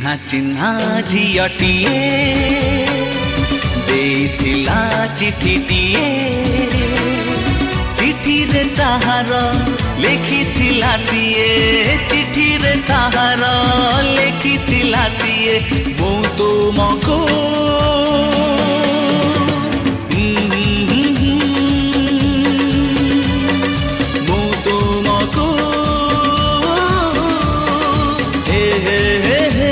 चिन्हा चिन्हा झियटिए देथिला चिठीटिए चिठी रे ताहार लेखिथिला सिए चिठी रे ताहार लेखिथिला सिए मु तुमको मु तुमको हे हे हे हे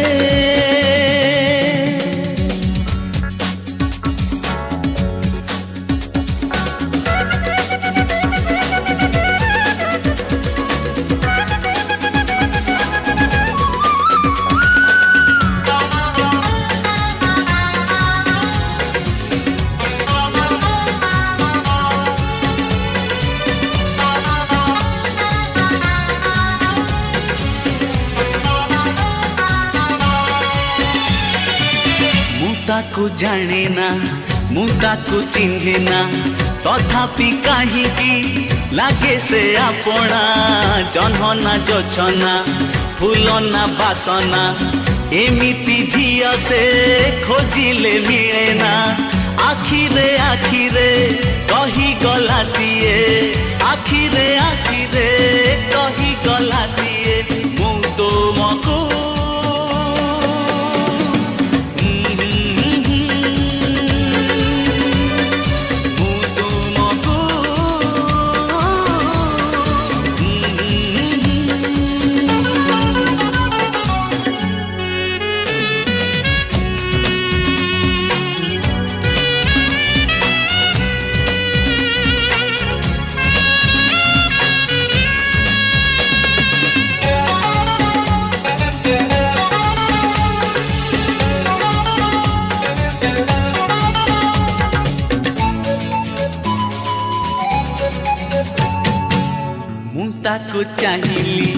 ताकू जाने ना मु ताकू चिन्हे ना तथापि काहीकि लागे से आपणा जन्हना जोछना फूलना बासना एमिति झिया से खोजिले मिले ना आखिरे आखिरे कही गला सिए आखिरे आखिरे कही गला सिए मु तुमको ताकू चाहिली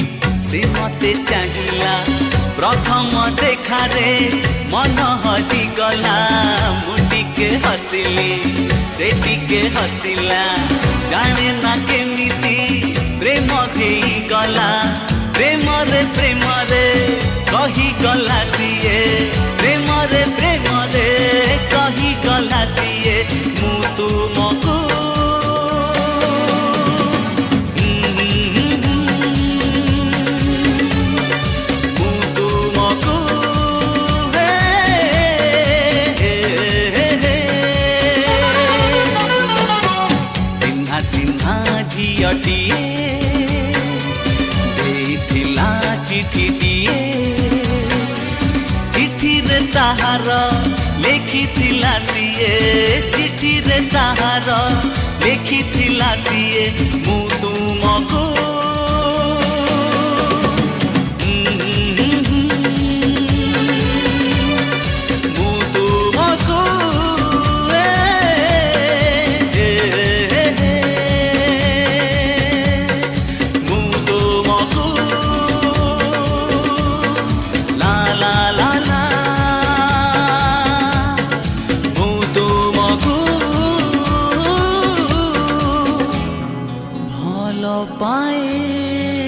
से मते चाहिला प्रथम देखा रे मन हजी गला मुटी के हसिली से टिके हसिला जाने ना केमिति प्रेम देई गला प्रेम रे कही गला सिए प्रेम रे कही गला सिए मु तुमको झियटिए देथिला चिठीटिए चिठी रे ताहार लेखिथिला सिए चिठी रे ताहार लेखिथिला सिए मु तुमको पाए।